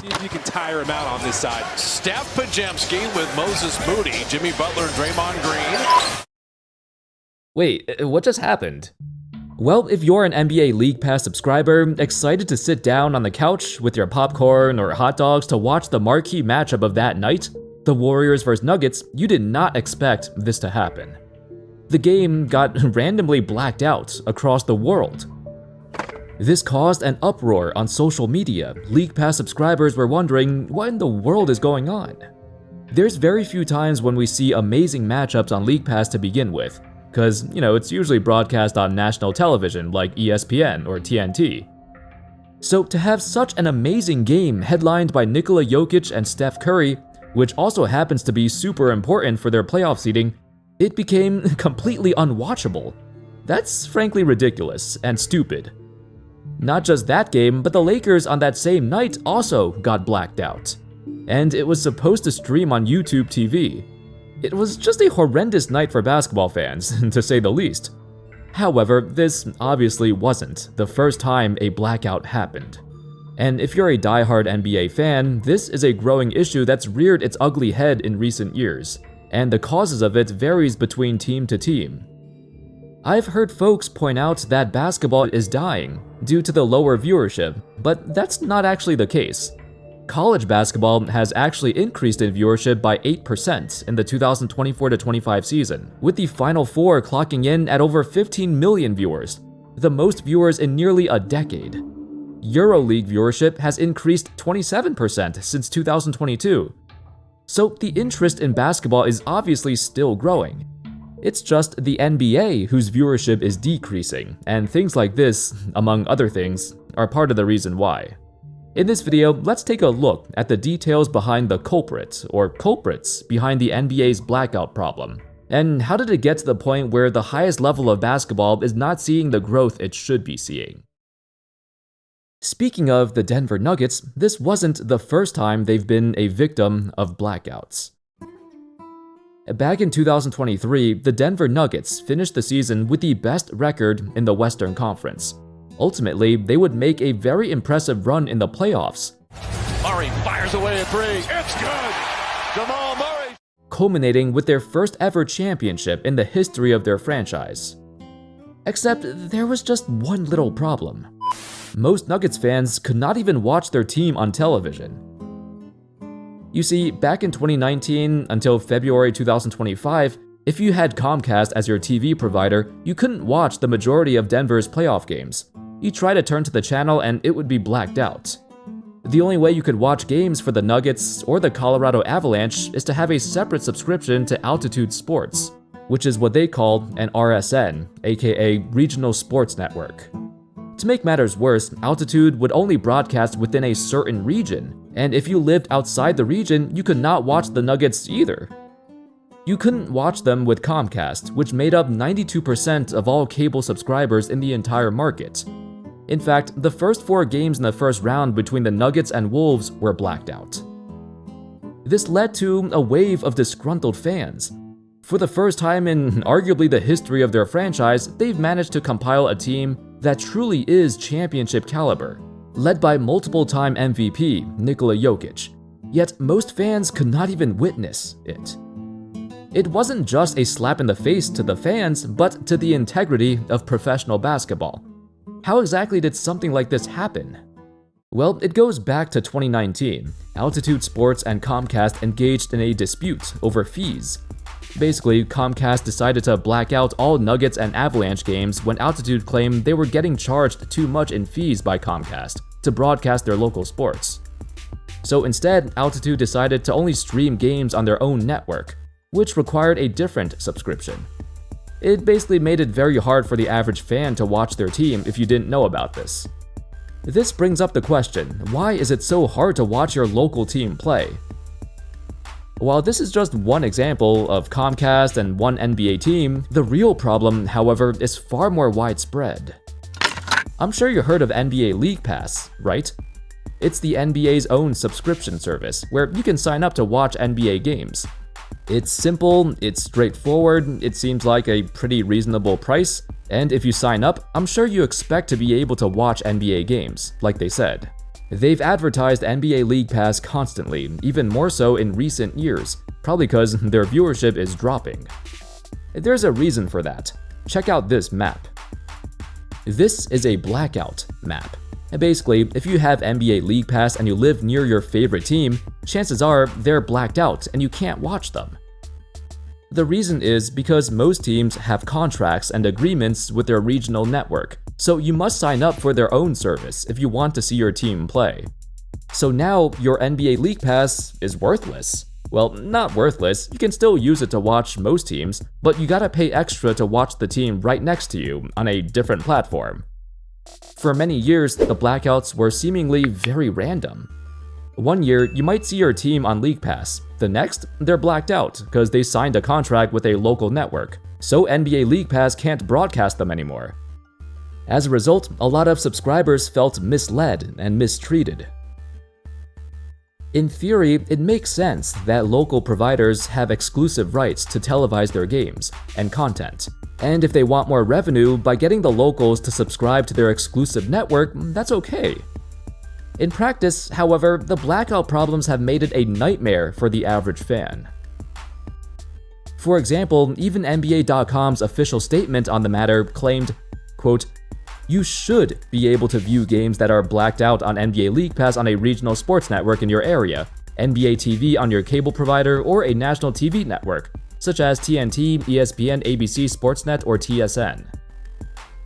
See if you can tire him out on this side. Steph Pajemski with Moses Moody, Jimmy Butler, and Draymond Green. Wait, what just happened? Well, if you're an NBA League Pass subscriber, excited to sit down on the couch with your popcorn or hot dogs to watch the marquee matchup of that night, the Warriors vs Nuggets, you did not expect this to happen. The game got randomly blacked out across the world. This caused an uproar on social media. League Pass subscribers were wondering what in the world is going on. There's very few times when we see amazing matchups on League Pass to begin with, because, it's usually broadcast on national television like ESPN or TNT. So to have such an amazing game headlined by Nikola Jokic and Steph Curry, which also happens to be super important for their playoff seeding, it became completely unwatchable. That's frankly ridiculous and stupid. Not just that game, but the Lakers on that same night also got blacked out. And it was supposed to stream on YouTube TV. It was just a horrendous night for basketball fans, to say the least. However, this obviously wasn't the first time a blackout happened. And if you're a diehard NBA fan, this is a growing issue that's reared its ugly head in recent years, and the causes of it varies between team to team. I've heard folks point out that basketball is dying due to the lower viewership, but that's not actually the case. College basketball has actually increased in viewership by 8% in the 2024-25 season, with the Final Four clocking in at over 15 million viewers, the most viewers in nearly a decade. EuroLeague viewership has increased 27% since 2022. So the interest in basketball is obviously still growing. It's just the NBA whose viewership is decreasing, and things like this, among other things, are part of the reason why. In this video, let's take a look at the details behind the culprit, or culprits, behind the NBA's blackout problem. And how did it get to the point where the highest level of basketball is not seeing the growth it should be seeing? Speaking of the Denver Nuggets, this wasn't the first time they've been a victim of blackouts. Back in 2023, the Denver Nuggets finished the season with the best record in the Western Conference. Ultimately, they would make a very impressive run in the playoffs. Murray fires away a three. It's good. Jamal Murray. Culminating with their first ever championship in the history of their franchise. Except there was just one little problem. Most Nuggets fans could not even watch their team on television. You see, back in 2019 until February 2025, if you had Comcast as your TV provider, you couldn't watch the majority of Denver's playoff games. You try to turn to the channel and it would be blacked out. The only way you could watch games for the Nuggets or the Colorado Avalanche is to have a separate subscription to Altitude Sports, which is what they call an RSN, aka Regional Sports Network. To make matters worse, Altitude would only broadcast within a certain region, and if you lived outside the region, you could not watch the Nuggets either. You couldn't watch them with Comcast, which made up 92% of all cable subscribers in the entire market. In fact, the first 4 games in the first round between the Nuggets and Wolves were blacked out. This led to a wave of disgruntled fans. For the first time in arguably the history of their franchise, they've managed to compile a team that truly is championship caliber, led by multiple-time MVP Nikola Jokic. Yet most fans could not even witness it. It wasn't just a slap in the face to the fans, but to the integrity of professional basketball. How exactly did something like this happen? Well, it goes back to 2019. Altitude Sports and Comcast engaged in a dispute over fees. Basically, Comcast decided to black out all Nuggets and Avalanche games when Altitude claimed they were getting charged too much in fees by Comcast to broadcast their local sports. So instead, Altitude decided to only stream games on their own network, which required a different subscription. It basically made it very hard for the average fan to watch their team if you didn't know about this. This brings up the question, why is it so hard to watch your local team play? While this is just one example of Comcast and one NBA team, the real problem, however, is far more widespread. I'm sure you heard of NBA League Pass, right? It's the NBA's own subscription service, where you can sign up to watch NBA games. It's simple, it's straightforward, it seems like a pretty reasonable price, and if you sign up, I'm sure you expect to be able to watch NBA games, like they said. They've advertised NBA League Pass constantly, even more so in recent years, probably because their viewership is dropping. There's a reason for that. Check out this map. This is a Blackout map. Basically, if you have NBA League Pass and you live near your favorite team, chances are they're blacked out and you can't watch them. The reason is because most teams have contracts and agreements with their regional network, so you must sign up for their own service if you want to see your team play. So now your NBA League Pass is worthless. Well, not worthless, you can still use it to watch most teams, but you gotta pay extra to watch the team right next to you on a different platform. For many years, the blackouts were seemingly very random. One year, you might see your team on League Pass. The next, they're blacked out because they signed a contract with a local network, so NBA League Pass can't broadcast them anymore. As a result, a lot of subscribers felt misled and mistreated. In theory, it makes sense that local providers have exclusive rights to televise their games and content. And if they want more revenue by getting the locals to subscribe to their exclusive network, that's okay. In practice, however, the blackout problems have made it a nightmare for the average fan. For example, even NBA.com's official statement on the matter claimed, quote, "You should be able to view games that are blacked out on NBA League Pass on a regional sports network in your area, NBA TV on your cable provider, or a national TV network, such as TNT, ESPN, ABC, Sportsnet, or TSN."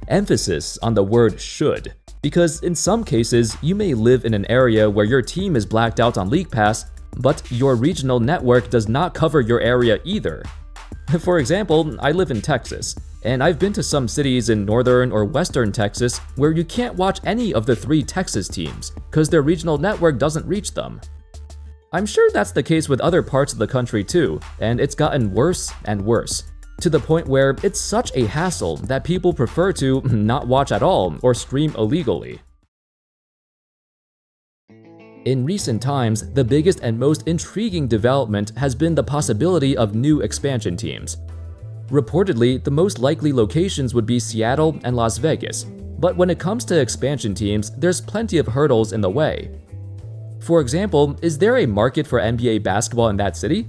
Emphasis on the word should, because in some cases, you may live in an area where your team is blacked out on League Pass, but your regional network does not cover your area either. For example, I live in Texas, and I've been to some cities in northern or western Texas where you can't watch any of the 3 Texas teams because their regional network doesn't reach them. I'm sure that's the case with other parts of the country too, and it's gotten worse and worse, to the point where it's such a hassle that people prefer to not watch at all or stream illegally. In recent times, the biggest and most intriguing development has been the possibility of new expansion teams. Reportedly, the most likely locations would be Seattle and Las Vegas, but when it comes to expansion teams, there's plenty of hurdles in the way. For example, is there a market for NBA basketball in that city?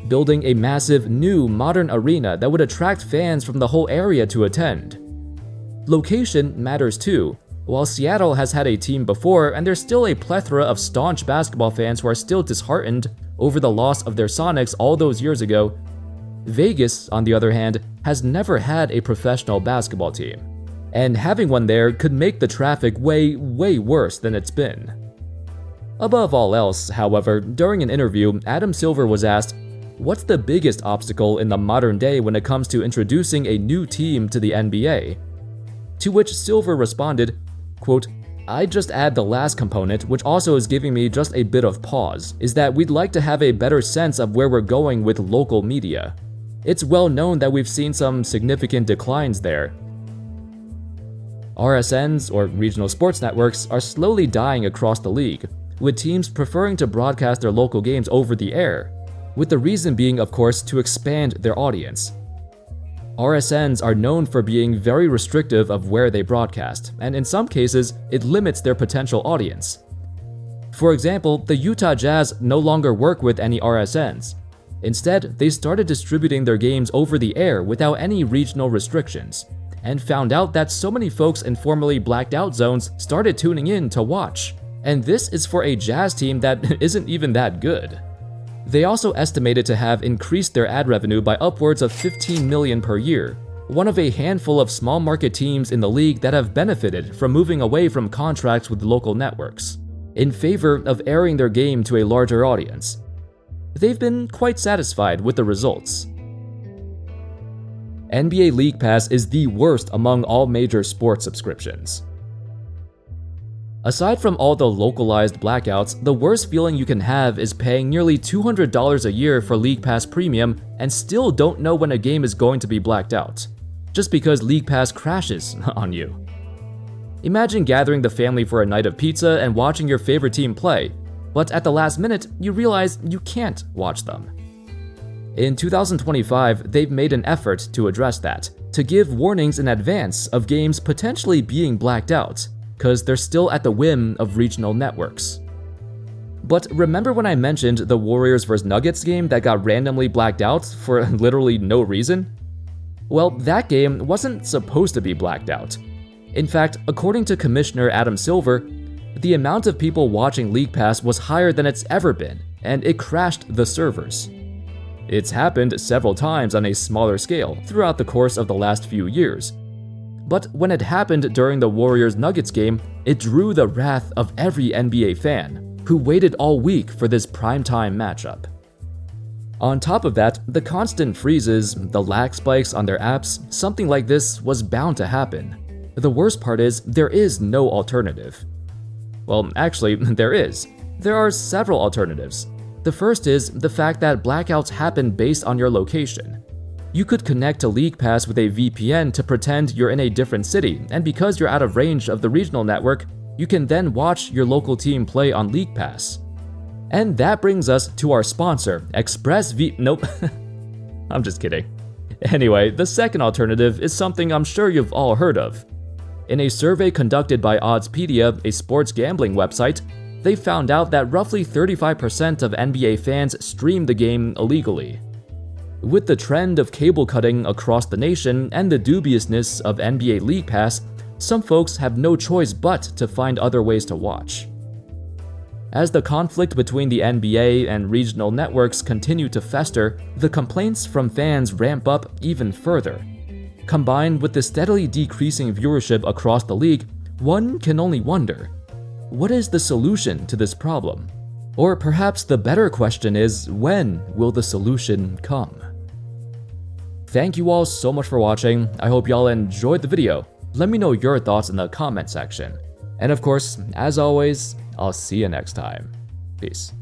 Building a massive, new, modern arena that would attract fans from the whole area to attend. Location matters too. While Seattle has had a team before, and there's still a plethora of staunch basketball fans who are still disheartened over the loss of their Sonics all those years ago, Vegas, on the other hand, has never had a professional basketball team. And having one there could make the traffic way worse than it's been. Above all else, however, during an interview, Adam Silver was asked, "What's the biggest obstacle in the modern day when it comes to introducing a new team to the NBA?" To which Silver responded, quote, "I just add the last component, which also is giving me just a bit of pause, is that we'd like to have a better sense of where we're going with local media. It's well known that we've seen some significant declines there. RSNs, or regional sports networks, are slowly dying across the league, with teams preferring to broadcast their local games over the air, with the reason being, of course, to expand their audience. RSNs are known for being very restrictive of where they broadcast, and in some cases, it limits their potential audience. For example, the Utah Jazz no longer work with any RSNs. Instead, they started distributing their games over the air without any regional restrictions, and found out that so many folks in formerly blacked out zones started tuning in to watch. And this is for a Jazz team that isn't even that good. They also estimated to have increased their ad revenue by upwards of $15 million per year, one of a handful of small market teams in the league that have benefited from moving away from contracts with local networks, in favor of airing their game to a larger audience. They've been quite satisfied with the results. NBA League Pass is the worst among all major sports subscriptions. Aside from all the localized blackouts, the worst feeling you can have is paying nearly $200 a year for League Pass Premium and still don't know when a game is going to be blacked out, just because League Pass crashes on you. Imagine gathering the family for a night of pizza and watching your favorite team play, but at the last minute, you realize you can't watch them. In 2025, they've made an effort to address that, to give warnings in advance of games potentially being blacked out, because they're still at the whim of regional networks. But remember when I mentioned the Warriors vs Nuggets game that got randomly blacked out for literally no reason? Well, that game wasn't supposed to be blacked out. In fact, according to Commissioner Adam Silver, the amount of people watching League Pass was higher than it's ever been, and it crashed the servers. It's happened several times on a smaller scale throughout the course of the last few years. But when it happened during the Warriors-Nuggets game, it drew the wrath of every NBA fan, who waited all week for this primetime matchup. On top of that, the constant freezes, the lag spikes on their apps, something like this was bound to happen. The worst part is, there is no alternative. Well, actually, there is. There are several alternatives. The first is the fact that blackouts happen based on your location. You could connect to League Pass with a VPN to pretend you're in a different city, and because you're out of range of the regional network, you can then watch your local team play on League Pass. And that brings us to our sponsor, Nope. I'm just kidding. Anyway, the second alternative is something I'm sure you've all heard of. In a survey conducted by Oddspedia, a sports gambling website, they found out that roughly 35% of NBA fans stream the game illegally. With the trend of cable cutting across the nation and the dubiousness of NBA League Pass, some folks have no choice but to find other ways to watch. As the conflict between the NBA and regional networks continue to fester, the complaints from fans ramp up even further. Combined with the steadily decreasing viewership across the league, one can only wonder, what is the solution to this problem? Or perhaps the better question is, when will the solution come? Thank you all so much for watching. I hope y'all enjoyed the video. Let me know your thoughts in the comment section. And of course, as always, I'll see you next time. Peace.